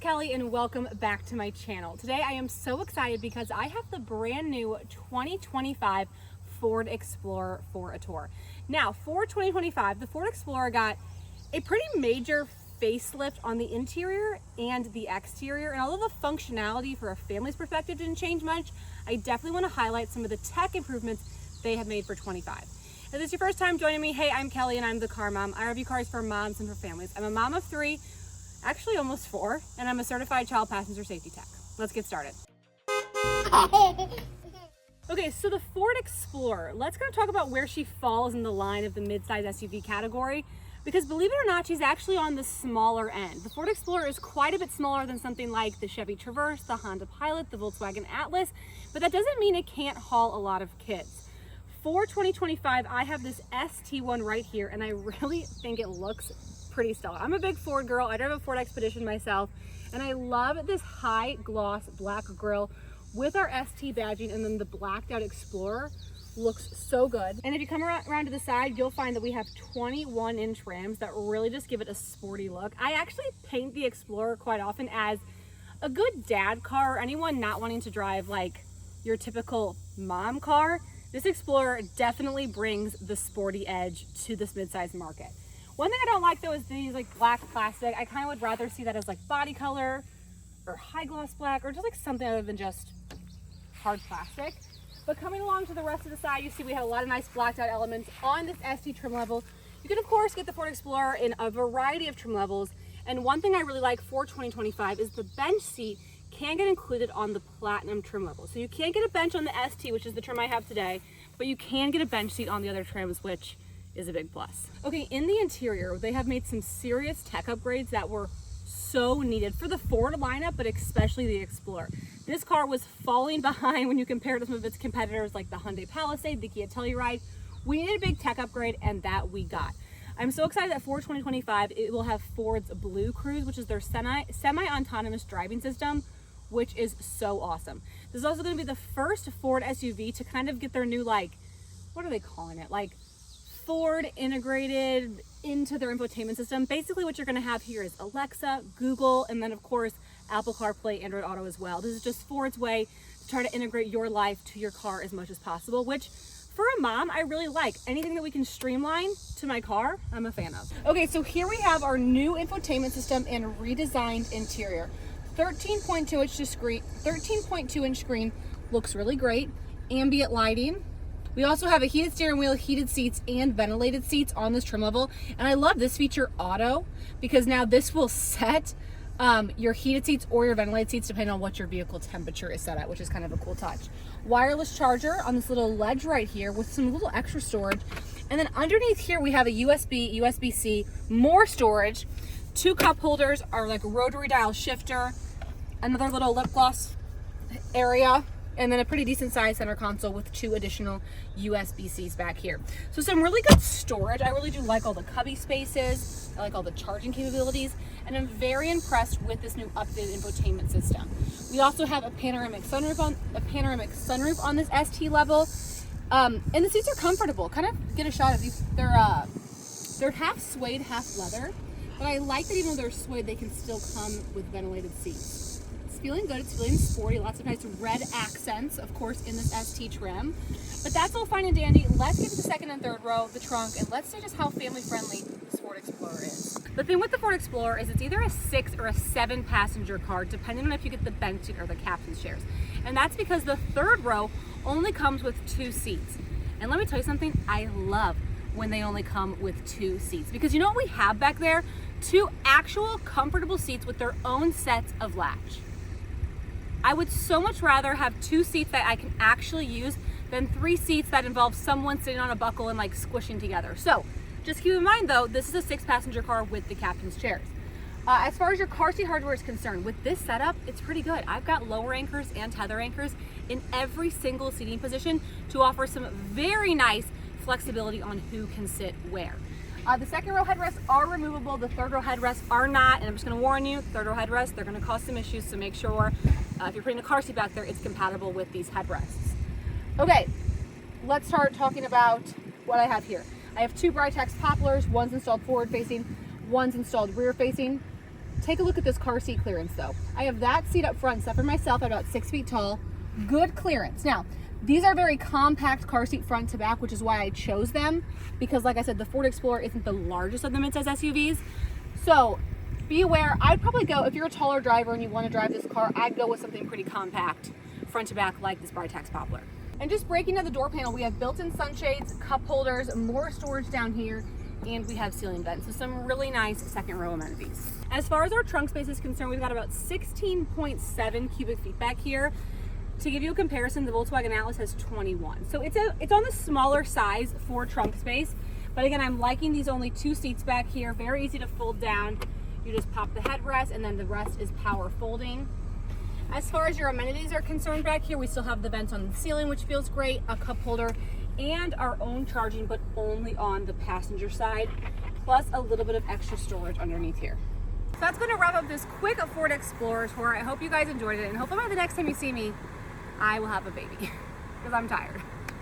Kelly and welcome back to my channel. Today I am so excited because I have the brand new 2025 Ford Explorer for a tour. Now for 2025, the Ford Explorer got a pretty major facelift on the interior and the exterior, and although the functionality for a family's perspective didn't change much, I definitely want to highlight some of the tech improvements they have made for 25. If this is your first time joining me, hey, I'm Kelly and I'm the car mom. I review cars for moms and for families. I'm a mom of 3, actually almost 4, and I'm a certified child passenger safety tech. Let's get started. Okay, so the Ford Explorer, let's kind of talk about where she falls in the line of the midsize SUV category, because believe it or not, she's actually on the smaller end. The Ford Explorer is quite a bit smaller than something like the Chevy Traverse, the Honda Pilot, the Volkswagen Atlas, but that doesn't mean it can't haul a lot of kids. For 2025, I have this ST1 right here, and I really think it looks pretty stellar. I'm a big Ford girl. I drive a Ford Expedition myself, and I love this high gloss black grille with our ST badging, and then the blacked out Explorer looks so good. And if you come around to the side, you'll find that we have 21-inch rims that really just give it a sporty look. I actually paint the Explorer quite often as a good dad car, or anyone not wanting to drive like your typical mom car. This Explorer definitely brings the sporty edge to this midsize market. One thing I don't like though is these like black plastic. I kind of would rather see that as like body color or high gloss black or just like something other than just hard plastic. But coming along to the rest of the side, you see we have a lot of nice blacked out elements on this ST trim level. You can of course get the Ford Explorer in a variety of trim levels. And one thing I really like for 2025 is the bench seat can get included on the platinum trim level. So you can't get a bench on the ST, which is the trim I have today, but you can get a bench seat on the other trims, which is a big plus. Okay, in the interior, they have made some serious tech upgrades that were so needed for the Ford lineup, but especially the Explorer. This car was falling behind when you compare it to some of its competitors like the Hyundai Palisade, the Kia Telluride. We needed a big tech upgrade, and that we got. I'm so excited that for 2025, it will have Ford's Blue Cruise, which is their semi-autonomous driving system, which is so awesome. This is also going to be the first Ford SUV to kind of get their new, like, what are they calling it? Like Ford integrated into their infotainment system. Basically what you're going to have here is Alexa, Google, and then of course Apple CarPlay, Android Auto as well. This is just Ford's way to try to integrate your life to your car as much as possible, which for a mom, I really like. Anything that we can streamline to my car, I'm a fan of. Okay, so here we have our new infotainment system and redesigned interior. 13.2 inch screen looks really great. Ambient lighting. We also have a heated steering wheel, heated seats, and ventilated seats on this trim level. And I love this feature, auto, because now this will set your heated seats or your ventilated seats depending on what your vehicle temperature is set at, which is kind of a cool touch. Wireless charger on this little ledge right here with some little extra storage. And then underneath here we have a USB, USB-C, more storage. 2 cup holders, are like rotary dial shifter, another little lip gloss area, and then a pretty decent sized center console with 2 additional USB-Cs back here. So some really good storage. I really do like all the cubby spaces. I like all the charging capabilities, and I'm very impressed with this new updated infotainment system. We also have a panoramic sunroof on this ST level, and the seats are comfortable. Kind of get a shot of these. They're half suede, half leather. But I like that even though they're suede, they can still come with ventilated seats. It's feeling good, it's feeling sporty, lots of nice red accents, of course, in this ST trim. But that's all fine and dandy. Let's get to the second and third row, the trunk, and let's see just how family-friendly this Ford Explorer is. The thing with the Ford Explorer is it's either a 6 or a 7 passenger car, depending on if you get the bench seat or the captain's chairs. And that's because the third row only comes with 2 seats. And let me tell you something, I love when they only come with 2 seats, because you know what we have back there? 2 actual comfortable seats with their own sets of latch. I would so much rather have 2 seats that I can actually use than 3 seats that involve someone sitting on a buckle and like squishing together. So just keep in mind though, this is a 6-passenger car with the captain's chairs. As far as your car seat hardware is concerned, with this setup, it's pretty good. I've got lower anchors and tether anchors in every single seating position to offer some very nice flexibility on who can sit where. The second row headrests are removable, the third row headrests are not, and I'm just going to warn you, third row headrests, they're going to cause some issues, so make sure if you're putting a car seat back there, it's compatible with these headrests. Okay, let's start talking about what I have here. I have 2 Britex poplars, one's installed forward facing, one's installed rear facing. Take a look at this car seat clearance though. I have that seat up front set for myself at about 6 feet tall. Good clearance. Now, these are very compact car seat front to back, which is why I chose them, because like I said, the Ford Explorer isn't the largest of the midsize SUVs. So be aware, I'd probably go, if you're a taller driver and you want to drive this car, I'd go with something pretty compact front to back like this Britax Poplar. And just breaking down the door panel, we have built-in sunshades, cup holders, more storage down here, and we have ceiling vents. So some really nice second row amenities. As far as our trunk space is concerned, we've got about 16.7 cubic feet back here. To give you a comparison, the Volkswagen Atlas has 21. So it's on the smaller size for trunk space. But again, I'm liking these only 2 seats back here. Very easy to fold down. You just pop the headrest and then the rest is power folding. As far as your amenities are concerned back here, we still have the vents on the ceiling, which feels great, a cup holder, and our own charging, but only on the passenger side, plus a little bit of extra storage underneath here. So that's going to wrap up this quick Ford Explorer tour. I hope you guys enjoyed it, and hopefully by the next time you see me, I will have a baby, because I'm tired.